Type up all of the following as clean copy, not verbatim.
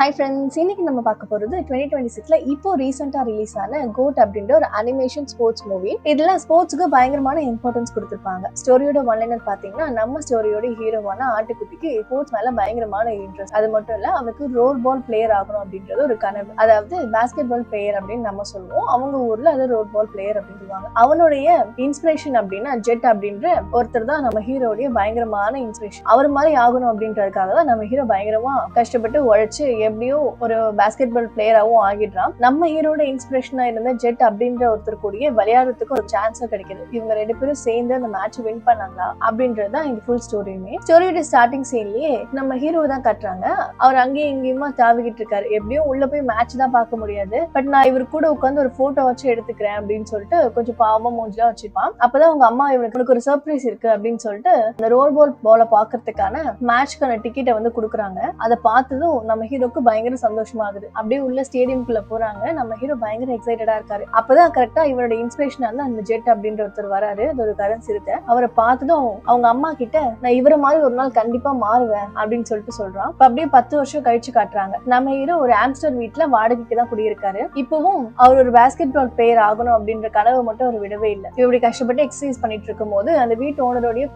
Hi friends, இன்னைக்கு நம்ம பார்க்க போகிறது 2026ல இப்போ ரீசெண்டாக ரிலீஸ் ஆன கோட் அப்படின்ற ஒரு அனிமேஷன் ஸ்போர்ட்ஸ் மூவி. இதில் ஸ்போர்ட்ஸுக்கு பயங்கரமான இம்பார்ட்டன்ஸ் கொடுத்துருப்பாங்க. ஸ்டோரியோட ஒன்லைனர் பார்த்தீங்கன்னா, நம்ம ஸ்டோரியோட ஹீரோவான ஆட்டுக்குட்டிக்கு ஸ்போர்ட்ஸ் மேலே பயங்கரமான இன்ட்ரெஸ்ட். அது மட்டும் இல்லை, அவனுக்கு ரோல் பால் பிளேயர் ஆகணும் அப்படின்றது ஒரு கனவு. அதாவது பாஸ்கெட் பால் பிளேயர் அப்படின்னு நம்ம சொல்லுவோம். அவங்க ஊரில் அது ரோல் பால் பிளேயர் அப்படின்னு சொல்லுவாங்க. அவனுடைய இன்ஸ்பிரேஷன் அப்படின்னா ஜெட் அப்படின்ற ஒருத்தர் தான் நம்ம ஹீரோடைய பயங்கரமான இன்ஸ்பிரேஷன். அவர் மாதிரி ஆகணும் அப்படின்றதுக்காக தான் நம்ம ஹீரோ பயங்கரமா கஷ்டப்பட்டு உழைச்சு எப்படியோ ஒரு பாஸ்கெட் பால் பிளேயராகவும் ஆகிடுறான். நம்ம ஹீரோட இன்ஸ்பிரேஷனா இருந்த ஜெட் அப்படின்ற ஒருத்தர் கூடிய விளையாடுறதுக்கு ஒரு சான்ஸும் கிடைக்குது. இவங்க ரெண்டு பேரும் சேர்ந்து அந்த மேட்ச் வின் பண்ணாங்களா அப்படின்றது தான் இந்த ஃபுல் ஸ்டோரியுமே. ஸ்டோரியோட ஸ்டார்டிங் சீன்லயே நம்ம ஹீரோ தான் கட்டுறாங்க. அவர் அங்கேயும் இங்கேயுமா தாவிக்கிட்டு இருக்காரு. எப்படியும் உள்ள போய் மேட்ச் தான் பார்க்க முடியாது. பட் நான் இவர் கூட உட்காந்து ஒரு போட்டோ வச்சு எடுத்துக்கிறேன் அப்படின்னு சொல்லிட்டு கொஞ்சம் பாவமா மூஞ்சிலாம் வச்சுப்பான். அப்பதான் அவங்க அம்மா இவனுக்கு ஒரு சர்ப்ரைஸ் இருக்கு அப்படின்னு சொல்லிட்டு அந்த ரோல் பால பாக்குறதுக்கான மேட்ச்க்கான டிக்கெட்டை வந்து கொடுக்குறாங்க. அதை பார்த்ததும் நம்ம ஹீரோக்கு பயங்கர சந்தோஷமா ஆகுது. அப்படியே உள்ள ஸ்டேடியம்குள்ள போறாங்க. நம்ம ஹீரோ பயங்கர எக்ஸைட்டடா இருக்காரு. அப்பதான் கரெக்டா இவரோட இன்ஸ்பிரேஷன் வந்து அந்த ஜெட் அப்படின்ற ஒருத்தர் வராரு. அது ஒரு கரன்ஸ் இருக்கு. அவரை பார்த்ததும் அவங்க அம்மா கிட்ட நான் இவரை மாதிரி ஒரு நாள் கண்டிப்பா மாறுவேன் அப்படின்னு சொல்லிட்டு சொல்றான். அப்படியே 10 வருஷம் கழிச்சு காட்டுறாங்க. நம்ம ஹீரோ ஒரு ஆம்ஸ்டர் வீட்டுல வாடகைக்கு தான் குடியிருக்காரு. இப்பவும் அவர் ஒரு பாஸ்கெட் பால் பிளேயர் ஆகணும் அப்படின்ற கனவை மட்டும் அவர் விடவே இல்லை. இப்படி கஷ்டப்பட்டு எக்ஸசைஸ் பண்ணிட்டு இருக்கும் போது அந்த வீட்டு ஓனருடைய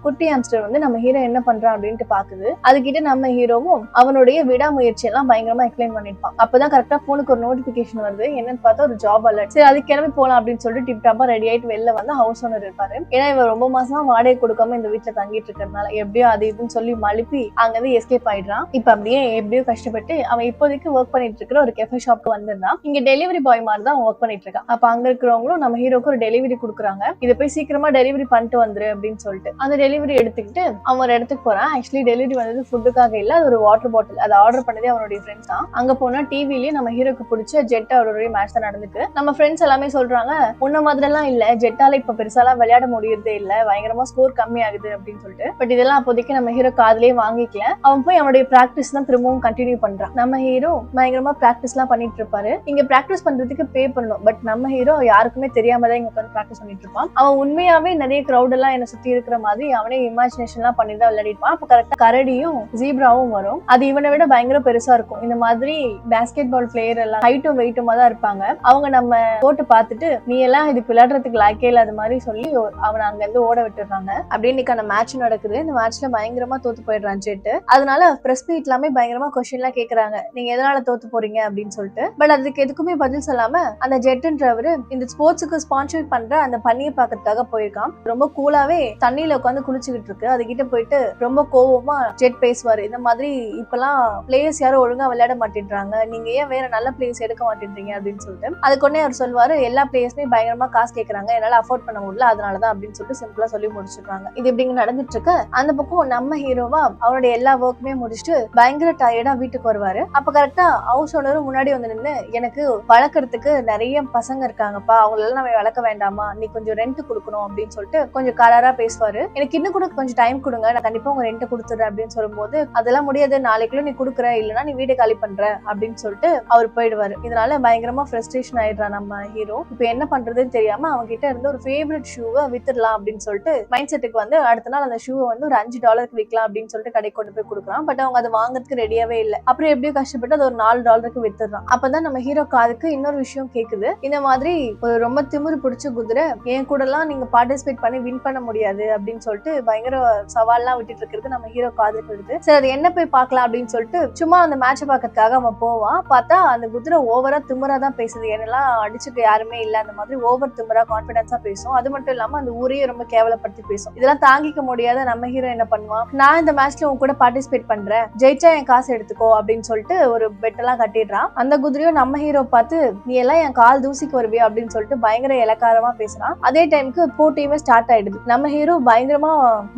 குட்டி ஆம்ஸ்டர் வந்து நம்ம ஹீரோ என்ன பண்றான் அப்படின்ட்டு பாக்குது. அதுகிட்ட நம்ம ஹீரோவும் அவனுடைய விடாமுயற்சி எல்லாம் பயங்கரமா எக்ஸ்பிளைன் பண்ணிருப்பான். அப்பதான் கரெக்டா போனுக்கு ஒரு நோட்டிபிகேஷன் வருது. என்னன்னு பார்த்தா ஒரு ஜாப் அலர்ட். சரி, அது கிளம்பி போலாம் அப்படின்னு சொல்லிட்டு டிப் டாப்பா ரெடி ஆயிட்டு வெளில வந்து ஹவுஸ் ஓனர் இருப்பாரு. ஏன்னா இவர் ரொம்ப மாசமா வாடகை கொடுக்காம இந்த வீட்டுல தங்கிட்டு இருக்கிறதுனால எப்படியோ அது இதுன்னு சொல்லி மழுப்பி அங்கிருந்து எஸ்கேப் ஆயிடுறான். இப்ப அப்படியே எப்படியோ கஷ்டப்பட்டு அவன் இப்போதைக்கு ஒர்க் பண்ணிட்டு இருக்கிற ஒரு கெஃபே ஷாப்க்கு வந்துருந்தான். இங்க டெலிவரி பாய் மாதிரி தான் ஒர்க் பண்ணிட்டு இருக்கான். அப்ப அங்க இருக்கிறவங்களும் நம்ம ஹீரோக்கு ஒரு டெலிவரி கொடுக்குறாங்க. இதை போய் சீக்கிரமா டெலிவரி பண்ணிட்டு வந்துரு அப்படின்னு சொல்லிட்டு அந்த டெலிவரி எடுத்துக்கிட்டு அவன் ஒரு இடத்துக்கு போறான். ஆக்சுவலி டெலிவரி வந்தது ஃபுட்டுக்காக இல்ல, அது ஒரு வாட்டர் பாட்டில். அதை ஆர்டர் பண்ணதே அவனுடைய ஃப்ரெண்ட்ஸ் தான். அங்க போனா டிவிலயே நம்ம ஹீரோக்கு பிடிச்ச ஜெட் அவருடைய மேட்ச் தான் நடந்துக்கு. நம்ம ஃப்ரெண்ட்ஸ் எல்லாமே சொல்றாங்க, உன்ன மாதிரி எல்லாம் இல்ல, ஜெட்டால இப்ப பெருசாலாம் விளையாட முடியறதே இல்ல, பயங்கரமா ஸ்கோர் கம்மி ஆகுது அப்படின்னு சொல்லிட்டு. பட் இதெல்லாம் அப்போதைக்கு நம்ம ஹீரோ காதுலயே வாங்கிக்கல. அவன் போய் அவனுடைய பிராக்டிஸ் தான் திரும்பவும் கண்டினியூ பண்றான். நம்ம ஹீரோ பயங்கரமா பிராக்டிஸ் எல்லாம் பண்ணிட்டு இருப்பாரு. இங்க பிராக்டிஸ் பண்றதுக்கு பே பண்ணணும். பட் நம்ம ஹீரோ யாருக்குமே தெரியாம தான் இங்க உட்காந்து பிராக்டிஸ் பண்ணிட்டு இருப்பான். அவன் உண்மையாவே நிறைய கிரௌட் எல்லாம் என்ன சுத்தி இருக்கிற மாதிரி அவனே இமேஜினேஷன் எல்லாம் பண்ணி தான் விளையாடிப்பான். அப்ப கரெக்டா கரடியும் ஜீப்ராவும் வரும். அது இவனை விட பயங்கர பெருசா இருக்கும். இந்த மாதிரி பாஸ்கெட் பால் பிளேயர் எல்லாம் ஹைட்டும் வெயிட்டுமா தான் இருப்பாங்க. அவங்க நம்ம போட்டு பார்த்துட்டு நீ எல்லாம் இதுக்கு விளையாடுறதுக்கு லாய்க்கே இல்லாத மாதிரி சொல்லி அவனை அங்க இருந்து ஓட விட்டுறாங்க. அப்படியே இன்னைக்கான மேட்ச் நடக்குது. இந்த மேட்ச்ல பயங்கரமா தோத்து போயிடுறான் ஜெட். அதனால பிரஸ் மீட் எல்லாமே பயங்கரமா கொஸ்டின் எல்லாம் கேக்குறாங்க, நீங்க எதனால தோத்து போறீங்க அப்படின்னு சொல்லிட்டு. பட் அதுக்கு எதுக்குமே பதில் சொல்லாம அந்த ஜெட்ன்றவரு இந்த ஸ்போர்ட்ஸுக்கு ஸ்பான்சர் பண்ற அந்த பனியை பாக்கிறதுக்காக போயிருக்கான். ரொம்ப கூலாவே தண்ணியில உட்காந்து குளிச்சுக்கிட்டு இருக்கு. அதுகிட்ட போயிட்டு ரொம்ப கோவமா ஜெட் பேசுவாரு. இந்த மாதிரி இப்பெல்லாம் பிளேயர்ஸ் யாரும் ஒழுங்கா விளையாட மாட்டேன்றாங்க, நீங்க ஏன் வேற நல்ல பிளேயர்ஸ் எடுக்க மாட்டேன்றீங்க அப்படின்னு சொல்லிட்டு. அதுக்கு அவர் சொல்வாரு, எல்லா பிளேயர்ஸுமே பயங்கரமா காசு கேட்கறாங்க, என்னால அஃபோர்ட் பண்ண முடியல, அதனாலதான் அப்படின்னு சொல்லிட்டு சிம்பிளா சொல்லி முடிச்சிடுறாங்க. இது இப்படிங்க நடந்துட்டு இருக்கு. அந்த பக்கம் நம்ம ஹீரோவா அவருடைய எல்லா ஒர்க்குமே முடிச்சுட்டு பயங்கர டயர்டா வீட்டுக்கு வருவாரு. அப்ப கரெக்டா ஹவுஸ் ஓனரும் முன்னாடி வந்து நின்று, எனக்கு வளர்க்கறதுக்கு நிறைய பசங்க இருக்காங்கப்பா, அவங்களெல்லாம் நம்ம வளர்க்க வேண்டாமா, நீ கொஞ்சம் ரெண்ட் கொடுக்கணும் அப்படின்னு சொல்லிட்டு கொஞ்சம் கராரா பேசுவாரு. எனக்கு இன்னும் கூட கொஞ்சம் டைம் கொடுங்க, நான் கண்டிப்பா உங்க ரெண்ட் கொடுத்துறேன் அப்படின்னு சொல்லும்போது, அதெல்லாம் முடியாது, நாளைக்குள்ள நீ கொடுக்குற, இல்லைன்னா நீ வீடு காலி பண்ற அப்படின்னு சொல்லிட்டு அவர் போயிடுவாரு. இதனால பயங்கரமா ஃப்ரஸ்ட்ரேஷன் ஆயிடுறான் நம்ம ஹீரோ. இப்ப என்ன பண்றதுன்னு தெரியாம அவங்க கிட்ட இருந்து ஒரு ஃபேவரட் ஷூவை வித்துடலாம் அப்படின்னு சொல்லிட்டு மைண்ட் செட்டுக்கு வந்து அடுத்த நாள் அந்த ஷூவை வந்து ஒரு $5 விற்கலாம் அப்படின்னு சொல்லிட்டு கடை கொண்டு போய் கொடுக்குறான். பட் அவங்க அதை வாங்குறதுக்கு ரெடியாவே இல்லை. அப்புறம் எப்படியோ கஷ்டப்பட்டு அது ஒரு $4 வித்துடுறான். அப்பதான் நம்ம ஹீரோ காதுக்கு இன்னொரு விஷயம் கேக்குது. இந்த மாதிரி ஒரு ரொம்ப திமிரு பிடிச்ச குதிரை என் கூட எல்லாம் நீங்க பார்ட்டிசிபேட் பண்ணி வின் பண்ண முடியாது அப்படின்னு சொல்லிட்டு பயங்கர சவால்லாம் விட்டுட்டு இருக்கிறது நம்ம ஹீரோ காதுக்கு வருது. சரி, அது என்ன போய் பார்க்கலாம் அப்படின்னு சொல்லிட்டு சும்மா அந்த மேட்சை பார்க்கறதுக்காக அவன் போவான். பார்த்தா அந்த குதிரை ஓவரா திமிரா தான் பேசுது. என்னெல்லாம் அடிச்சுட்டு யாருமே இல்ல, அந்த மாதிரி ஓவர் திமிரா கான்பிடன்ஸா பேசும். அது மட்டும் இல்லாம அந்த ஊரையே ரொம்ப கேவலப்படுத்தி பேசும். இதெல்லாம் தாங்கிக்க முடியாத நம்ம ஹீரோ என்ன பண்ணுவான், நான் இந்த மேட்ச்ல உன் கூட பார்ட்டிசிபேட் பண்றேன், ஜெயிச்சா என் காசு எடுத்துக்கோ அப்படின்னு சொல்லிட்டு ஒரு பெட் எல்லாம் கட்டிடுறான். அந்த குதிரையும் நம்ம ஹீரோ பார்த்து, நீ எல்லாம் என் கால் தூசிக்கு வருவியா அப்படின்னு சொல்லிட்டு பயங்கர இலக்காரமா பேசுறான். அதே டைமுக்கு போட்டியுமே ஸ்டார்ட் ஆயிடுது. நம்ம ஹீரோ பயங்கரமா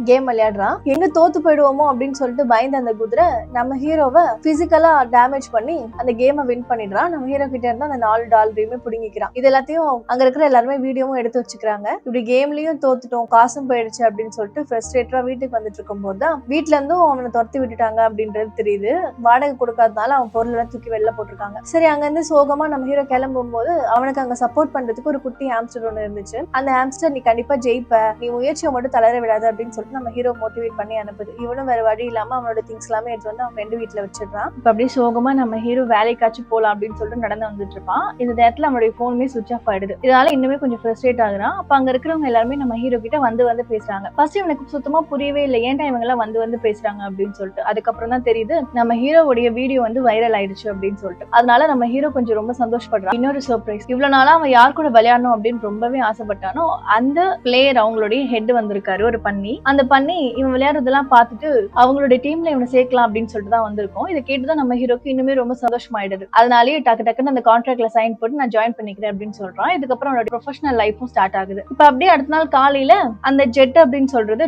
கேம் விளையாடுறான். எங்க தோத்து போயிடுவோமோ அப்படின்னு சொல்லிட்டு பயந்து அந்த குதிரை நம்ம ஹீரோவை பிசிக்கலா டேமேஜ் பண்ணி அந்த கேமை வின் பண்ணிடுறான். நம்ம ஹீரோ கிட்ட இருந்தா அந்த $4 பிடிங்கிக்கிறான். இது எல்லாத்தையும் அங்க இருக்கிற எல்லாருமே வீடியோவும் எடுத்து வச்சுக்கிறாங்க. இப்படி கேம்லயும் தோத்துட்டோம், காசும் போயிடுச்சு அப்படின்னு சொல்லிட்டு ஃப்ரஸ்ட்ரேட்டரா வீட்டுக்கு வந்துட்டு இருக்கும் போதுதான் வீட்டுல இருந்தும் அவனை துரத்தி விட்டுட்டாங்க அப்படின்றது தெரியுது. வாடகை கொடுக்காதனால அவன் பொருள் எல்லாம் தூக்கி வெளில போட்டிருக்காங்க. சரி, அங்க இருந்து சோகமா நம்ம ஹீரோ கிளம்பும் போது அவனுக்கு அங்க சப்போர்ட் பண்றதுக்கு ஒரு குட்டி ஹாம்ஸ்டர் ஒண்ணு இருந்துச்சு. அந்த ஹாம்ஸ்டர், நீ கண்டிப்பா ஜெயிப்ப, நீ முயற்சியை மட்டும் தளர விடாது அப்படின்னு சொல்லிட்டு நம்ம ஹீரோ மோட்டிவேட் பண்ணி அனுப்புது. இவனும் வேற வழி இல்லாம அவனோட திங்ஸ் எல்லாமே எடுத்து வந்து அவன் ஃப்ரெண்டு வீட்டுல வச்சிருக்கான். இருக்கான். இப்ப அப்படியே சோகமா நம்ம ஹீரோ வேலைக்காச்சும் போலாம் அப்படின்னு சொல்லிட்டு நடந்து வந்துட்டு இருப்பான். இந்த நேரத்துல அவனுடைய போனுமே சுவிட்ச் ஆஃப் ஆயிடுது. இதனால இன்னுமே கொஞ்சம் ஃப்ரஸ்ட்ரேட் ஆகுறான். அப்ப அங்க இருக்கிறவங்க எல்லாருமே நம்ம ஹீரோ கிட்ட வந்து பேசுறாங்க. ஃபர்ஸ்ட் இவனுக்கு சுத்தமா புரியவே இல்லை, ஏன்டா இவங்க எல்லாம் வந்து பேசுறாங்க அப்படின்னு சொல்லிட்டு. அதுக்கப்புறம் தான் தெரியுது நம்ம ஹீரோவுடைய வீடியோ வந்து வைரல் ஆயிடுச்சு அப்படின்னு சொல்லிட்டு. அதனால நம்ம ஹீரோ கொஞ்சம் ரொம்ப சந்தோஷப்படுறான். இன்னொரு சர்ப்ரைஸ், இவ்வளவு நாளா அவன் யார் கூட விளையாடணும் அப்படின்னு ரொம்பவே ஆசைப்பட்டானோ அந்த பிளேயர் அவங்களுடைய ஹெட் வந்திருக்காரு, ஒரு பண்ணி. அந்த பண்ணி இவன் விளையாடுறதெல்லாம் பார்த்துட்டு அவங்களுடைய டீம்ல இவனை சேர்க்கலாம் அப்படின்னு சொல்லிட்டு தான் வந்திருக்கோம். இதை கேட்டுதான் நம்ம ஹீரோக்கு இன்னுமே ரொம்ப சந்தோஷமாயிடுது. அதனாலேயே டக்குன்னு அந்த கான்ட்ராக்ட்ல சைன் போட்டு நான் ஜாயின் பண்ணிக்கிறேன் அப்படின்னு சொல்றான். இதுக்கப்புறம் அவனோட ப்ரொஃபஷனல் லைஃபும் ஸ்டார்ட் ஆகுது. இப்ப அப்படியே அடுத்த நாள் காலையில அந்த ஜெட் அப்படின்னு சொல்றது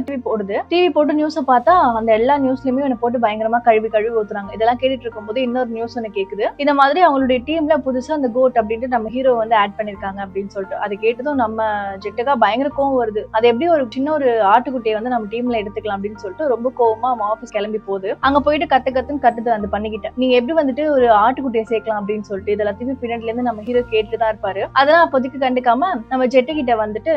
டிவி போட்டு நியூஸ் பார்த்தா அந்த எல்லா நியூஸ்லயுமே இவனை போட்டு பயங்கரமா கழுவி ஊத்துறாங்க. இதெல்லாம் கேட்டுட்டு இருக்கும்போது இன்னொரு நியூஸ் ஒன்று கேக்குது. இந்த மாதிரி அவங்களுடைய டீம்ல புதுசா அந்த கோட் அப்படின்ட்டு நம்ம ஹீரோ வந்து ஆட் பண்ணிருக்காங்க அப்படின்னு சொல்லிட்டு. அதை கேட்டதும் நம்ம ஜெட்டுக்கா பயங்கர கோவம் வருது. அது எப்படி ஒரு சின்ன ஒரு ஆட்டுக்குட்டியை வந்து நம்ம டீம்ல எடுத்துக்கலாம் அப்படின்னு சொல்லிட்டு ரொம்ப கோவமா அவன் ஆபீஸ் கிளம்பி போகுது. அங்க போயிட்டு கத்துது அந்த பண்ணிக்கிட்ட, நீங்க எப்படி வந்துட்டு ஒரு ஆட்டுக்குட்டியை சேர்க்கலாம் அப்படின்னு சொல்லிட்டு இதெல்லாத்தையுமே பின்னாடில இருந்து நம்ம ஹீரோ கேட்டுதான் இருப்பாரு. அதெல்லாம் அப்போதைக்கு கண்டுக்காம நம்ம ஜெட்டு கிட்ட வந்துட்டு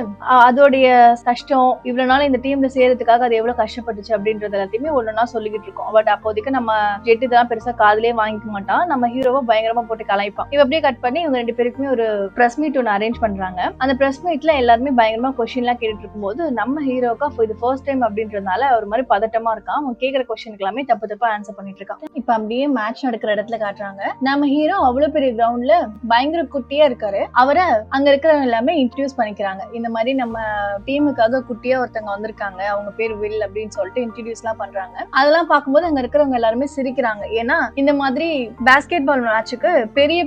அதோடைய கஷ்டம், இவ்வளவு நாள் இந்த டீம்ல சேர்றதுக்காக அது எவ்வளவு கஷ்டப்பட்டுச்சு அப்படின்றது எல்லாத்தையுமே ஒன்னொன்னா சொல்லிக்கிட்டு இருக்கோம். பட் அப்போதைக்கு நம்ம ஜெட்டு இதெல்லாம் பெருசா காதலே வாங்கிக்க மாட்டான். நம்ம ஹீரோவை பயங்கரமா போட்டு கலாய்ப்பான். இவ அப்படியே கட் பண்ணி இவங்க ரெண்டு பேருக்குமே ஒரு பிரஸ் மீட் ஒன்று அரேஞ்ச் பண்றாங்க. அந்த பிரஸ் மீட்ல எல்லாருமே பயங்கரமா கொஸ்டின் எல்லாம் கேட்டுட்டு இருக்கும்போது நம்ம ஹீரோக்கா இது ஃபர்ஸ்ட் டைம் அப்படின்றதுனால ஒரு மாதிரி பதட்டமா இருக்கான். அவன் கேட்கிற கொஸ்டினுக்கு எல்லாமே தப்பா ஆன்சர் பண்ணிட்டு இருக்கான். இப்ப அப்படியே மேட்ச் நடக்கிற இடத்துல காட்டுறாங்க. நம்ம ஹீரோ அவ்வளவு பெரிய கிரவுண்ட்ல பயங்கர குட்டியா இருக்காரு. அவரை அங்க இருக்கிறவங்க எல்லாமே இன்ட்ரடியூஸ் பண்ணிக்கிறாங்க. இந்த மாதிரி நம்ம டீமுக்காக குட்டியா ஒருத்தவங்க வந்திருக்காங்க, அவங்க பேர் வில் அப்படின்னு சொல்லிட்டு இன்ட்ரடியூஸ் எல்லாம் பண்றாங்க. அதெல்லாம் பார்க்கும்போது அங்க இருக்கிறவங்க எல்லாருமே சிரிக்கிறாங்க. ஏன்னா இந்த மாதிரி பேஸ்கெட் பால் மேட்சுக்கு பெரிய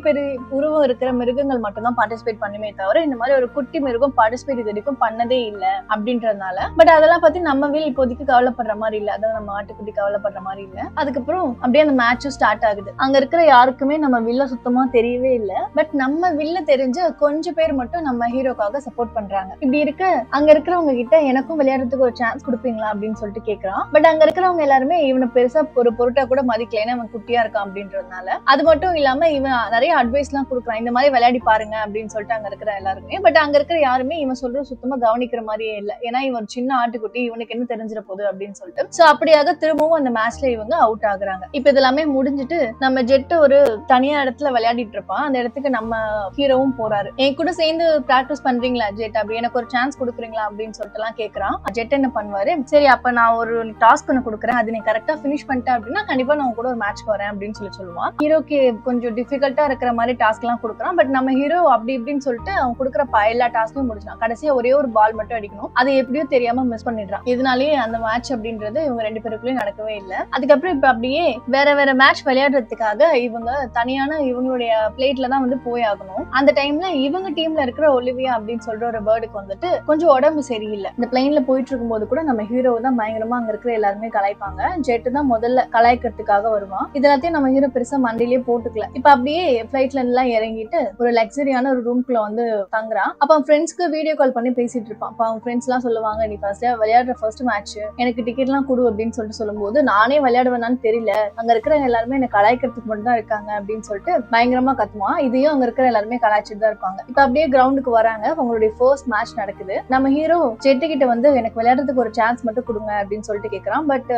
உருவம் இருக்கிற மிருகங்கள் மட்டும் தான் பார்ட்டிசிபேட் பண்ணுமே தவிர இந்த மாதிரி ஒரு குட்டி மிருகம் பார்ட்டிசிபேட் இது வரைக்கும் பண்ணதே இல்ல அப்படின்றதுனால. பட் அதெல்லாம் பத்தி நம்ம வில் இப்போதைக்கு கவலைப்படுற மாதிரி இல்ல, அதாவது நம்ம ஆட்டுக்குட்டி கவலைப்படுற மாதிரி இல்ல. அதுக்கப்புறம் அப்படியே அந்த மேட்சும் ஸ்டார்ட் ஆகுது. அங்க இருக்கிற யாருக்குமே நம்ம வில்ல சுத்தமா தெரியவே இல்ல. பட் நம்ம வில்ல தெரிஞ்ச கொஞ்சம் பேர் மட்டும் நம்ம ஹீரோக்காக சப்போர்ட் பண்றாங்க. இப்படி இருக்க அங்க இருக்கிறவங்க கிட்ட எனக்கும் விளையாடுறதுக்கு ஒரு சான்ஸ் கொடுப்பீங்களா அப்படின்னு சொல்லிட்டு கேக்குறான். பட் அங்க இருக்கிறவங்க எல்லாருமே இவனை பெருசா ஒரு பொருட்டா கூட மதிக்கல, ஏன்னா அவன் குட்டியா இருக்கான் அப்படின்றதுனால. அது மட்டும் இல்லாம இவன் நிறைய அட்வைஸ் எல்லாம் கொடுக்குறான், இந்த மாதிரி விளையாடி பாருங்க அப்படின்னு சொல்லிட்டு அங்க இருக்கிற எல்லாருமே. பட் அங்க இருக்கிற யாருமே இவன் சொல்றது சுத்தமா கவனிக்கிற மாதிரியே இல்ல, ஏன்னா இவன் சின்ன ஆட்டுக்குட்டி, இவனுக்கு என்ன தெரிஞ்சிட போகுது அப்படின்னு சொல்லிட்டு. சோ அப்படியாக திரும்பவும் அந்த மேட்ச்ல இவங்க அவுட் ஆகுறாங்க. இப்ப இதெல்லாமே முடிஞ்சிட்டு நம்ம ஜெட் ஒரு தனியா இடத்துல விளையாடிட்டு இருப்பான். அந்த இடத்துக்கு நம்ம ஹீரோவும் போறாரு. என் கூட சேர்ந்து பிராக்டிஸ் பண்றீங்களா ஜெட், அப்படி எனக்கு ஒரு சான்ஸ் கொடுக்குறீங்களா அப்படின்னு சொல்லிட்டு எல்லாம் கேக்குறான். ஜெட் என்ன பண்ணுவாரு, சரி அப்ப நான் ஒரு டாஸ்க் ஒன்று கொடுக்குறேன், அது நீ கரெக்டா பினிஷ் பண்ணிட்டேன் அப்படின்னா கண்டிப்பா நான் கூட ஒரு மேட்ச் வரேன் அப்படின்னு சொல்லுவான். ஹீரோக்கு கொஞ்சம் டிஃபிகல்ட்டா இருக்கிற மாதிரி டாஸ்க் எல்லாம் கொடுக்குறான். பட் நம்ம ஹீரோ அப்படி இப்படின்னு சொல்லிட்டு அவன் கொடுக்குற எல்லா டாஸ்க்கும் முடிச்சான். கடைசியா ஒரே ஒரு பால் மட்டும் அடிக்கணும், அது எப்படியோ தெரியாம மிஸ் பண்ணிடுறான். இதனாலேயே அந்த மேட்ச் அப்படின்றது இவங்க ரெண்டு பேருக்குள்ளயும் நடக்கவே இல்லை. அதுக்கப்புறம் இப்ப அப்படியே வேற மேட்ச் விளையாடுறதுக்காக இவங்க தனியான இவங்களுடைய பிளேட்ல தான் வந்து போய் ஆகணும். அந்த டைம்ல இவங்க டீம்ல இருக்கிற ஒலிவியா அப்படின்னு சொல்ற ஒரு பேர்டுக்கு வந்துட்டு கொஞ்சம் உடம்பு சரியில்லை. இந்த பிளைன்ல போயிட்டு இருக்கும் போது கூட நம்ம ஹீரோ தான் பயங்கரமா அங்க இருக்கிற எல்லாருமே கலாய்ப்பாங்க. ஜெட்டு தான் முதல்ல கலாய்க்கிறதுக்காக வருவான். இதெல்லாத்தையும் நம்ம ஹீரோ பெருசா மண்டிலேயே போட்டுக்கல. இப்ப அப்படியே பிளைட்ல எல்லாம் இறங்கிட்டு ஒரு லக்ஸரியான ஒரு ரூம்குள்ள வந்து தங்குறான். அப்ப அவன் ஃப்ரெண்ட்ஸ்க்கு வீடியோ கால் பண்ணி பேசிட்டு இருப்பான். அப்ப அவங்க ஃப்ரெண்ட்ஸ் எல்லாம் சொல்லுவாங்க, நீ விளையாடுற ஃபர்ஸ்ட் மேட்ச் எனக்கு டிக்கெட் எல்லாம் கொடு அப்படின்னு சொல்லிட்டு சொல்லும்போது நானே விளையாடுவேனான்னு தெரியல, அங்க இருக்கிற எல்லாருமே என்ன கலாய்க்கிறதுக்கு மட்டும் தான் இருக்காங்க அப்படின்னு சொல்லிட்டு பயங்கரமா கத்துவான். இதையும் அங்க இருக்கிற எல்லாருமே கலாய்ச்சிட்டு தான் இருப்பாங்க. இப்ப அப்படியே கிரவுண்டுக்கு வராங்க. அவங்களுடைய ஃபர்ஸ்ட் மேட்ச் நடக்குது. நம்ம ஹீரோ ஜெட்டு கிட்ட வந்து எனக்கு விளையாடுறதுக்கு ஒரு சான்ஸ் மட்டும் கொடுங்க அப்படின்னு சொல்லிட்டு கேக்குறான். பட்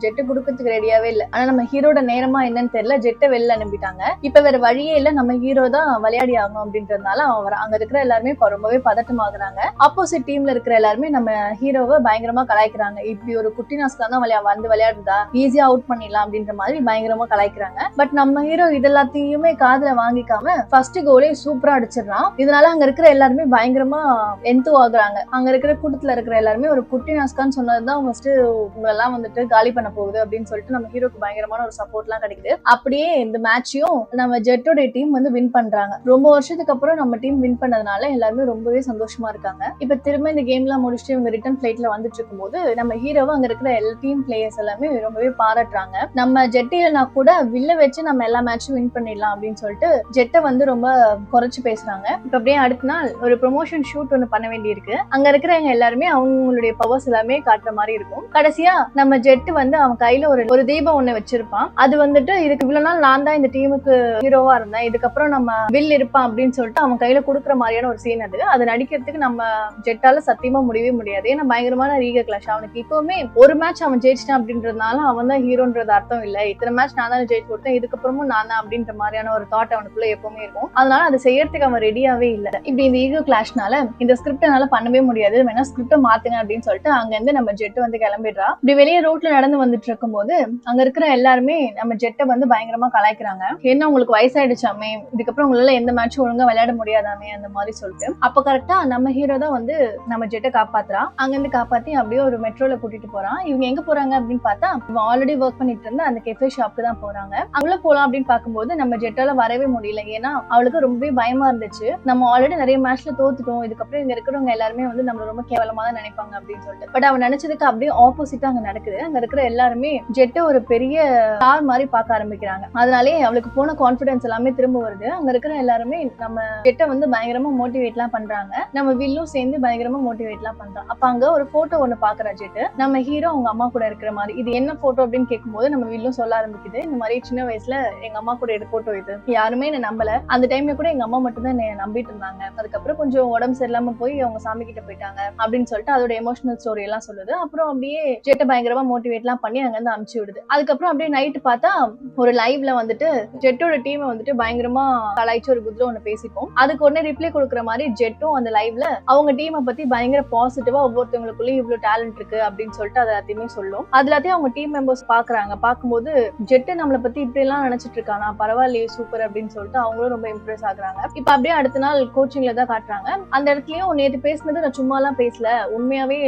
ஜெட்டு கொடுக்கறதுக்கு ரெடியாவே இல்லை. ஆனா நம்ம ஹீரோட நேரமா என்னன்னு தெரியல, ஜெட்டை வெளில அனுப்பிட்டாங்க. இப்ப வேற வழியே இல்ல, நம்ம ஹீரோ தான் விளையாடி ஆகணும் அப்படின்றதுனால அவன் அங்க இருக்கிற எல்லாருமே ரொம்பவே பதட்டமாகறாங்க. ஆப்போசிட் டீம்ல இருக்கிற எல்லாருமே நம்ம ஹீரோவை பயங்கரமா கலாய்க்கிறாங்க. இப்படி ஒரு குட்டி நாஸ்கா தான் வந்து விளையாடுதா, ஈஸியா அவுட் பண்ணிடலாம் அப்படின்ற மாதிரி பயங்கரமா கலாய்க்கிறாங்க. பட் நம்ம ஹீரோ இதெல்லாத்தையுமே காதுல வாங்கிக்காம ஃபர்ஸ்ட் கோலே சூப்பரா அடிச்சிடறான். இதனால அங்க இருக்கிற எல்லாருமே பயங்கரமா எந்து ஆகுறாங்க. அங்க இருக்கிற கூட்டத்துல இருக்கிற எல்லாருமே ஒரு குட்டி நாஸ்கான்னு சொன்னதுதான் ஃபர்ஸ்ட் உங்களெல்லாம் வந்துட்டு காலி பண்ண போகுது அப்படின்னு சொல்லிட்டு நம்ம ஹீரோக்கு பயங்கரமான ஒரு சப்போர்ட் எல்லாம் கிடைக்குது. அப்படியே இந்த மேட்சையும் நம்ம ஜெட்டோட டீம் வந்து வின் பண்றாங்க. ரொம்ப வருஷத்துக்கு அப்புறம் நம்ம டீம் வின் பண்ணதுனால எல்லாருமே ரொம்பவே சந்தோஷமா இருக்காங்க. இப்ப திரும்ப இந்த கேம் எல்லாம் முடிச்சுட்டு இவங்க ரிட்டர்ன் பிளைட்ல வந்துட்டு இருக்கும் போது நம்ம ஹீரோவை அங்க இருக்கிற எல்லா டீம் பிளேயர்ஸ் எல்லாமே ரொம்பவே பாராட்டுறாங்க. நம்ம ஜெட்டிலனா கூட வில்ல வச்சு நம்ம எல்லா மேட்சும் வின் பண்ணிடலாம் அப்படின்னு சொல்லிட்டு ஜெட்டை வந்து ரொம்ப குறைச்சு பேசுறாங்க. இப்ப அப்படியே அடுத்த நாள் ஒரு ப்ரொமோஷன் ஷூட் ஒண்ணு பண்ண வேண்டி இருக்கு. அங்க இருக்கிறவங்க எல்லாருமே அவங்களுடைய பவர்ஸ் எல்லாமே காட்டுற மாதிரி இருக்கும். கடைசியா நம்ம ஜெட்டு வந்து அவன் கையில ஒரு தீபம் ஒண்ணு வச்சிருப்பான். அது வந்துட்டு இதுக்கு இவ்வளவு நாள் நான் தான் இந்த டீமுக்கு ஹீரோவா இருந்தேன், இதுக்கப்புறம் நம்ம வில் இருப்பான் அப்படின்னு சொல்லிட்டு அவன் கையில கொடுக்குற மாதிரியான ஒரு சீன் அது. அதை நடிக்கிறதுக்கு நம்ம ஜெட்டால சத்தியமா முடியவே முடியாது. ஏன்னா பயங்கரமான ரீக கிளாஷ். அவனுக்கு இப்பவுமே ஒரு மேட்ச் அவன் ஜெயிச்சிட்டான் அப்படின்றதுனால அவன் தான் ஹீரோன்றது அர்த்தம் இல்ல. இத்தனை மேட்ச் நான் தான் ஜெயிச்சு கொடுத்தேன், இதுக்கப்புறமும் நான் தான் அப்படின்ற மாதிரியான ஒரு தாட் அவனுக்குள்ள எப்பவுமே இருக்கும். அதனால அதை செய்யறதுக்கு அவன் ரெடியாவே இல்ல. இப்படி இந்த ஈகோ கிளாஷ்னால இந்த ஸ்கிரிப்டால பண்ணவே முடியாது, வேணா ஸ்கிரிப்ட மாத்துங்க அப்படின்னு சொல்லிட்டு அங்க இருந்து நம்ம ஜெட் வந்து கிளம்பிடுறா. இப்படி வெளியே ரோட்ல நடந்து வந்துட்டு இருக்கும் போது அங்க இருக்கிற எல்லாருமே நம்ம ஜெட்டை வந்து பயங்கரமா கலாய்க்கிறாங்க. என்ன உங்களுக்கு வயசாயிடுச்சாமே, இதுக்கப்புறம் உங்களால எந்த மேட்சும் ஒழுங்கா விளையாட முடியாதாமே அந்த மாதிரி சொல்லிட்டு. அப்ப கரெக்டா நம்ம ஹீரோ தான் வந்து நம்ம ஜெட்டை காப்பாத்துறா. அங்க இருந்து காப்பாத்தி அப்படியே ஒரு மெட்ரோல கூட்டிட்டு போறான். இவங்க எங்க போறாங்க அப்படின்னு பார்த்தா இவன் ஆல்ரெடி ஒர்க் பண்ணிட்டு இருந்த அந்த கெஃபே ஷாப்க்கு தான் போறாங்க. உள்ள போலாம் அப்படின்னு பார்க்கும்போது நம்ம ஜெட்டால வரவே முடியல. ஏன்னா அவளுக்கு ரொம்பவே பயமா இருந்துச்சு. நம்ம ஆல்ரெடி நிறைய மேட்ச்ல தோத்துட்டோம், இதுக்கப்புறம் இங்க இருக்கிறவங்க எல்லாருமே வந்து நம்ம ரொம்ப கேவலமா தான் நினைப்பாங்க அப்படின்னு சொல்லிட்டு. பட் அவன் நினைச்சதுக்கு அப்படியே ஆப்போசிட்டா அங்க நடக்குது. அங்க இருக்கிற எல்லாருமே ஜெட்டை ஒரு பெரிய ஸ்டார் மாதிரி பார்க்க ஆரம்பிக்கிறாங்க. அதனாலே அவளுக்கு போன கான்பிடன்ஸ் எல்லாமே திரும்ப வருது. அங்க இருக்கிற எல்லாருமே நம்ம ஜெட்டை வந்து பயங்கரமா மோட்டிவேட் எல்லாம் பண்றாங்க. நம்ம வில்லும் சேர்ந்து பயங்கரமா மோட்டிவேட் எல்லாம் பண்றான். அப்ப அங்க ஒரு போட்டோ ஒண்ணு பாக்குற ஜெட்டு, நம்ம ஹீரோ அவங்க அம்மா கூட இருக்கிற மாதிரி. இது என்ன போட்டோ அப்படின்னு கேட்கும்போது நம்ம வில்லும் சொல்ல ஆரம்பிக்குது, இந்த மாதிரி சின்ன வயசுல எங்க அம்மா கூட எடுத்த போட்டோ இது. யாருமே என்ன நம்பல, அந்த டைம்ல கூட எங்க அம்மா மட்டும் தான் என்ன நம்பிட்டு இருந்தாங்க. அதுக்கப்புறம் கொஞ்சம் உடம்பு சரியில்லாம போய் அவங்க சாமி கிட்ட போயிட்டாங்க அப்படின்னு சொல்லிட்டு அதோட எமோஷனல் ஸ்டோரி எல்லாம் சொல்லுது. அப்புறம் அப்படியே ஜெட்டை பயங்கரமா மோட்டிவேட் எல்லாம் பண்ணி அங்க இருந்து அனுப்பிச்சு விடுது. அதுக்கப்புறம் அப்படியே நைட்டு பார்த்தா ஒரு லைவ்ல வந்துட்டு ஜெட்டோட டீமை வந்துட்டு பயங்கரமா கலாய்ச்சி ஒரு குதிரை ஒண்ணு பேசிப்போம். அதுக்கு உடனே ரிப்ளை கொடுக்குற மாதிரி ஜெட்டும் அந்த லைவ்ல அவங்க டீமை பத்தி பயங்கர பாசிட்டிவா ஒவ்வொருத்தவங்களுக்குள்ளயும் இவ்வளவு டேலண்ட் இருக்கு அப்படின்னு சொல்லிட்டு அதை எல்லாத்தையுமே சொல்லும். அது எல்லாத்தையும் அவங்க டீம் மெம்பர்ஸ் பாக்குறாங்க. பார்க்கும்போது ஜெட்டு நம்மளை பத்தி இப்படி எல்லாம் நினைச்சிட்டு இருக்கானா, பரவாயில்லையே சூப்பர் அப்படின்னு சொல்லிட்டு அவங்களும் ரொம்ப இம்ப்ரெஸ் ஆகுறாங்க. இப்ப அப்படியே அடுத்த நாள் கோச்சிங்ல தான் காட்டுறாங்க. அந்த இடத்துலயும் நேற்று பேசினது நான் சும்மா எல்லாம் பேசல, உண்மையாவே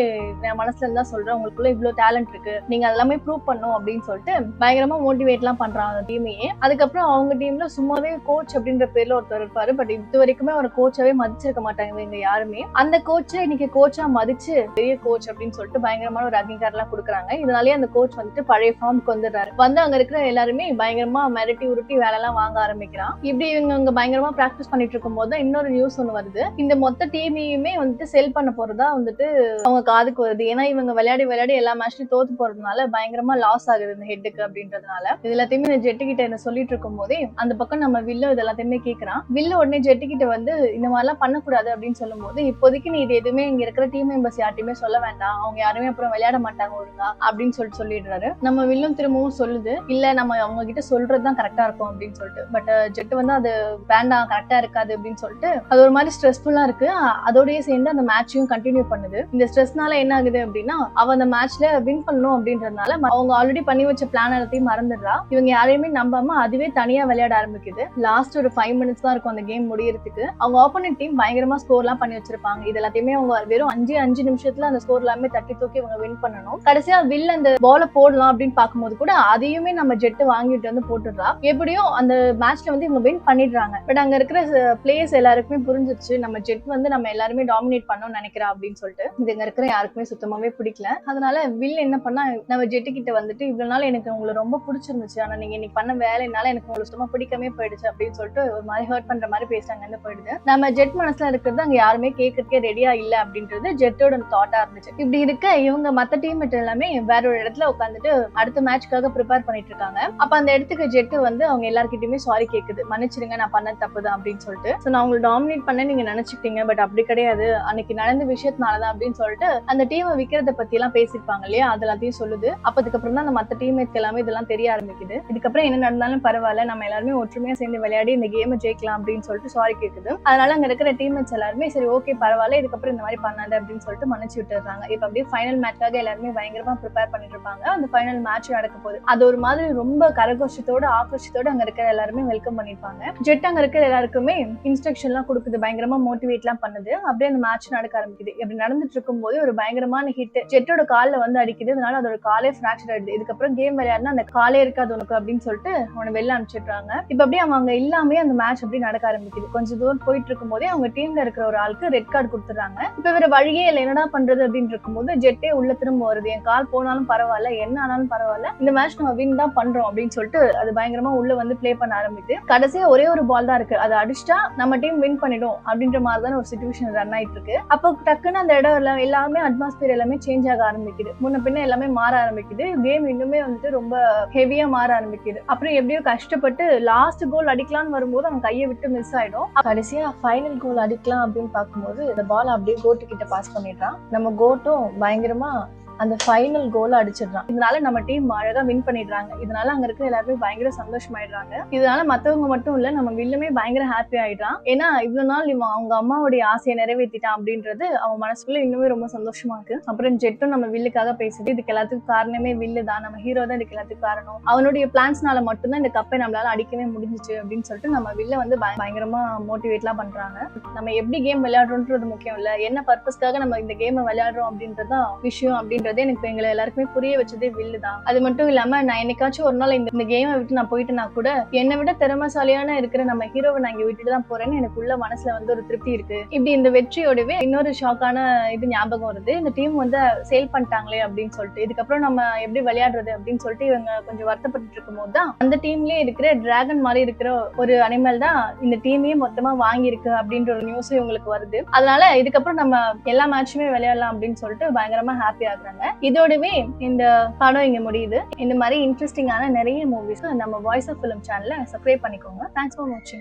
என் மனசுல இருந்தா சொல்றேன், உங்களுக்குள்ள இவ்வளவு டேலண்ட் இருக்கு, நீங்க அதெல்லாமே ப்ரூவ் பண்ணும் அப்படின்னு சொல்லிட்டு பயங்கரமா மோட்டிவேட் எல்லாம் பண்றாங்க அந்த டீமையே. அதுக்கப்புறம் அவங்க டீம்ல சும்மாவே கோச் அப்படின்ற பேர்ல ஒருத்தர் இருப்பாரு. பட் இது வரைக்குமே அவர் கோச்சாவே மதிச்சிருக்க மாட்டாங்க இவங்க யாருமே. அந்த கோச்சை இன்னைக்கு கோச்சா மதிச்சு பெரிய கோச் அப்படின்னு சொல்லிட்டு பயங்கரமான ஒரு அங்கீகாரம் எல்லாம் கொடுக்குறாங்க. இதனாலேயே அந்த கோச் வந்துட்டு பழைய ஃபார்முக்கு வந்துடுறாரு. வந்து அங்க இருக்கிற எல்லாருமே பயங்கரமா மிரட்டி உருட்டி வேலை எல்லாம் வாங்க ஆரம்பிக்கிறான். இப்படி இவங்க பயங்கரமா பிராக்டிஸ் பண்ணிட்டு இருக்கும் போது இன்னொரு நியூஸ் ஒண்ணு வருது. இந்த மொத்த டீமையுமே வந்துட்டு செல் பண்ண போறதா வந்துட்டு அவங்க காதுக்கு வருது. ஏன்னா இவங்க விளையாடி விளையாடி எல்லா மேட்ச்லயும் தோத்து போறதுனால பயங்கரமா லாஸ் ஆகுது இந்த ஹெட்டுக்கு அப்படின்றதுனால. இது எல்லாத்தையுமே இந்த ஜெட்டு கிட்ட என்ன சொல்லிட்டு இருக்கும் போதே அந்த பக்கம் நம்ம வில்லு இது எல்லாத்தையுமே கேட்கறான். வில்லு உடனே ஜெட்டு கிட்ட வந்து இந்த மாதிரி எல்லாம் பண்ணக்கூடாது அப்படின்னு சொல்லும் போது, இப்போதைக்கு நீ இது எதுவுமே இங்க இருக்கிற டீம் மெம்பர்ஸ் யார்ட்டையுமே சொல்ல வேண்டாம், அவங்க யாருமே அப்புறம் விளையாட மாட்டாங்க ஒழுங்கா அப்படின்னு சொல்லிடுறாரு. நம்ம வில்லும் திரும்பவும் சொல்லுது, இல்ல நம்ம அவங்க கிட்ட சொல்றதுதான் கரெக்டா இருக்கும் அப்படின்னு சொல்லிட்டு. பட் ஜெட்டு வந்து அது வேண்டாம், கரெக்டா இருக்காது அப்படின்னு சொல்லிட்டு அது ஒரு மாதிரி ஸ்ட்ரெஸ்ஃபுல்லா இருக்கு. அதோடய சேர்ந்து அந்த மேட்சையும் கண்டினியூ பண்ணுது. இந்த ஸ்ட்ரெஸ்னால என்ன ஆகுது அப்படின்னா அவ அந்த மேட்ச்ல வின் பண்ணணும் அப்படின்றதுனால அவங்க ஆல்ரெடி பண்ணி வச்ச பிளான் எல்லாத்தையும் மறந்துடுறா. இவங்க யாரையுமே நம்பாம அதுவே தனியா விளையாட ஆரம்பிக்குது. லாஸ்ட் ஒரு 5 minutes தான் இருக்கும் அந்த கேம் முடியறதுக்கு. அவங்க ஆப்போனன்ட் டீம் பயங்கரமா ஸ்கோர் எல்லாம் பண்ணி வச்சிருப்பாங்க. இது எல்லாத்தையுமே அவங்க வெறும் 5 நிமிஷத்துல அந்த ஸ்கோர் எல்லாமே தட்டி தூக்கி இவங்க வின் பண்ணணும். கடைசியா வில் அந்த பால போடலாம் அப்படின்னு பார்க்கும்போது கூட அதையுமே நம்ம ஜெட்டு வாங்கிட்டு வந்து போட்டுடுறா. எப்படியும் அந்த மேட்ச்ல வந்து இவங்க வின் பண்ணிடுறாங்க. பட் அங்க இருக்கிற பிளேயர்ஸ் எல்லாருக்குமே புரிஞ்சிருச்சு நம்ம ஜெட் வந்து நம்ம எல்லாருமே டாமினேட் பண்ணணும்னு நினைக்கிறா அப்படின்னு சொல்லிட்டு. இது இங்க இருக்கிற யாருக்குமே சுத்தமாவே பிடிக்கல. அதனால வில் என்ன பண்ணா, நம்ம ஜெட்டு கிட்ட வந்துட்டு இவ்வளவு நாள் எனக்கு உங்களை ரொம்ப பிடிச்சிருந்துச்சு, ஆனா நீங்க இன்னைக்கு பண்ண வேலைனால எனக்கு உங்களுக்கு சுத்தமா பிடிக்கவே போயிடுச்சு அப்படின்னு சொல்லிட்டு ஒரு மாதிரி ஹர்ட் பண்ற மாதிரி பேசுறாங்க. போயிடுது. நம்ம ஜெட் மனசுல இருக்கிறது அங்க யாருமே கேட்கறதுக்கே ரெடியா இல்ல அப்படின்றது ஜெட்டோட தாட்டா இருந்துச்சு. இப்படி இருக்க இவங்க மத்த டீம் எல்லாமே வேற ஒரு இடத்துல உட்காந்துட்டு அடுத்த மேட்ச்க்காக ப்ரிப்பேர் பண்ணிட்டு இருக்காங்க. அப்ப அந்த இடத்துக்கு ஜெட்டு வந்து அவங்க எல்லார்கிட்டயுமே சாரி கேக்குது, மன்னிச்சிருங்க நான் பண்ண தப்புதான் அப்படின்னு சொல்லிட்டு. சோ நான் உங்களை டாமினேட் பண்ண நீங்க நினைச்சுக்கிட்டீங்க, பட் அப்படி கிடையாது, அன்னைக்கு நடந்த விஷயத்தினாலதான் அப்படின்னு சொல்லிட்டு அந்த டீமை விக்கிறத பத்தி எல்லாம் பேசிருப்பாங்க இல்லையா, அது எல்லாத்தையும் சொல்லுது. அப்பதுக்கப்புறம் தான் அந்த மத்த டீம்மேட்ஸ் எல்லாமே இதெல்லாம் தெரிய ஆரம்பிக்குது. இதுக்கப்புறம் என்ன நடந்தாலும் பரவாயில்ல, நம்ம எல்லாருமே ஒற்றுமையா சேர்ந்து விளையாடி இந்த கேமை ஜெயிக்கலாம் அப்படின்னு சொல்லிட்டு சாரி கேக்குது. அதனால அங்க இருக்கிற டீம்மேட்ஸ் எல்லாருமே சரி ஓகே பரவாயில்ல, இதுக்கப்புறம் இந்த மாதிரி பண்ணாது அப்படின்னு சொல்லிட்டு மன்னிச்சு விட்டுறாங்க. இப்ப அப்படியே ஃபைனல் மேட்ச்க்காக எல்லாருமே பயங்கரமா ப்ரிப்பேர் பண்ணிட்டு இருப்பாங்க. அந்த ஃபைனல் மேட்ச் நடக்க போகுது. அது ஒரு மாதிரி ரொம்ப கரகோஷத்தோட ஆக்ரோஷத்தோட அங்க இருக்கிற எல்லாருமே வெல்கம் பண்ணிருப்பாங்க. ஜெட் அங்க இருக்கிற எல்லாருக்குமே இன்ஸ்ட்ரக்ஷன் எல்லாம் கொடுக்குது, பயங்கரமா மோட்டிவேட் எல்லாம் பண்ணுது. அப்படியே அந்த மேட்ச் நடக்க ஆரம்பிக்குது. இப்படி நடந்துட்டு இருக்கும் போது ஒரு பயங்கரமான ஹிட் ஜெட்டோட கால்ல வந்து அடிக்குது. அதனால அதோட காலே ஃபிராக்சர் ஆயிடுது. இதுக்கப்புறம் கேம் விளையாடுனா அந்த காலே இருக்காது உனக்கு அப்படின்னு சொல்லிட்டு அவனை வெளில அனுப்பிச்சிடுறாங்க. இப்ப அப்படியே அவங்க இல்லாமே அந்த மேட்ச் அப்படி நடக்க ஆரம்பிக்குது. கொஞ்சம் தூரம் போயிட்டு இருக்கும் போதே அவங்க டீம்ல இருக்கிற ஒரு ஆளுக்கு ரெட் கார்டு கொடுத்துறாங்க. இப்ப வேற வழியே இல்லை, என்னடா பண்றது அப்படின்னு இருக்கும்போது ஜெட்டே உள்ள திரும்ப வருது. என் கால் போனாலும் பரவாயில்ல, என்ன ஆனாலும் பரவாயில்ல, இந்த மேட்ச் நம்ம வின் தான் பண்றோம் அப்படின்னு சொல்லிட்டு அது பயங்கரமா உள்ள வந்து பிளே பண்ண ஆரம்பிக்குது. கடைசியா ஒரே ஒரு பால் தான் இருக்கு, அதை அடிச்சுட்டா நம்ம டீம் வின் பண்ணிடும் அப்படின்ற மாதிரிதான் ஒரு சிச்சுவேஷன் ரன் ஆயிட்டு இருக்கு. அப்போ டக்குன்னு அந்த இடம் எல்லாமே அட்மாஸ்பியர் எல்லாமே சேஞ்ச் ஆக ஆரம்பிக்குது. முன்ன பின்ன எல்லாமே மாற ஆரம்பிக்குது. கேம் இன்னுமே வந்துட்டு ரொம்ப ஹெவியா மாற ஆரம்பிக்குது. அப்புறம் எப்படியோ கஷ்டப்பட்டு லாஸ்ட் கோல் அடிக்கலாம்னு வரும்போது அவன் கையை விட்டு மிஸ் ஆயிடும். கடைசியா ஃபைனல் கோல் அடிக்கலாம் அப்படின்னு பார்க்கும்போது இந்த பால் அப்படியே கோட்டு கிட்ட பாஸ் பண்ணிடுறான். நம்ம கோட்டும் பயங்கரமா அந்த ஃபைனல் கோல் அடிச்சிடுறான். இதனால நம்ம டீம் அழகா வின் பண்ணிடுறாங்க. இதனால அங்க இருக்கிற எல்லாருமே பயங்கர சந்தோஷமாயிடுறாங்க. இதனால மத்தவங்க மட்டும் இல்ல, நம்ம வில்லுமே பயங்கர ஹாப்பி ஆயிடுறான். ஏன்னா இவ்வளவு நாள் இவன் அவங்க அம்மாவுடைய ஆசையை நிறைவேற்றிட்டான் அப்படின்றது அவன் மனசுக்குள்ள இன்னுமே ரொம்ப சந்தோஷமா இருக்கு. அப்புறம் ஜெட்டும் நம்ம வில்லுக்காக பேசுது. இதுக்கு எல்லாத்துக்கும் காரணமே வில்லு தான், நம்ம ஹீரோ தான் இதுக்கு எல்லாத்துக்கும் காரணம், அவனுடைய பிளான்ஸ்னால மட்டும்தான் இந்த கப்பை நம்மளால அடிக்கவே முடிஞ்சிச்சு அப்படின்னு சொல்லிட்டு நம்ம வில்ல வந்து பயங்கரமா மோட்டிவேட்லாம் பண்றாங்க. நம்ம எப்படி கேம் விளையாடுறோம்ன்றது முக்கியம் இல்ல, என்ன பர்பஸ்க்காக நம்ம இந்த கேமை விளையாடுறோம் அப்படின்றதான் விஷயம் அப்படின்றதே எனக்கு எங்களை எல்லாருக்குமே புரிய வச்சதே வில்லு தான். அது மட்டும் இல்லாம நான் என்னைக்காச்சும் ஒரு நாள் இந்த கேமை விட்டு நான் போயிட்டேன்னா கூட என்னை விட திறமைசாலியான இருக்கிற நம்ம ஹீரோவை நான் இங்க விட்டுட்டு தான் போறேன்னு எனக்கு உள்ள மனசுல வந்து ஒரு திருப்தி இருக்கு. இப்படி இந்த வெற்றியோடவே இன்னொரு ஷாக்கான இது ஞாபகம் வருது. இந்த டீம் வந்து சேல் பண்ணிட்டாங்களே அப்படின்னு சொல்லிட்டு, இதுக்கப்புறம் நம்ம எப்படி விளையாடுறது அப்படின்னு சொல்லிட்டு இவங்க கொஞ்சம் வருத்தப்பட்டு இருக்கும் போதுதான் அந்த டீம்லயே இருக்கிற டிராகன் மாதிரி இருக்கிற ஒரு அனிமல் தான் இந்த டீமையே மொத்தமா வாங்கியிருக்கு அப்படின்ற ஒரு நியூஸ் இவங்களுக்கு வருது. அதனால இதுக்கப்புறம் நம்ம எல்லா மேட்சுமே விளையாடலாம் அப்படின்னு சொல்லிட்டு பயங்கரமா ஹாப்பி ஆகுறாங்க. இதோடவே இந்த படம் இங்க முடியுது. இந்த மாதிரி இன்ட்ரெஸ்டிங்கான நிறைய மூவிஸ் நம்ம வாய்ஸ் ஆஃப் ஃபிலிம் சேனலை சப்ஸ்கிரைப் பண்ணிக்கோங்க. தேங்க்ஸ் ஃபார் வாட்சிங்.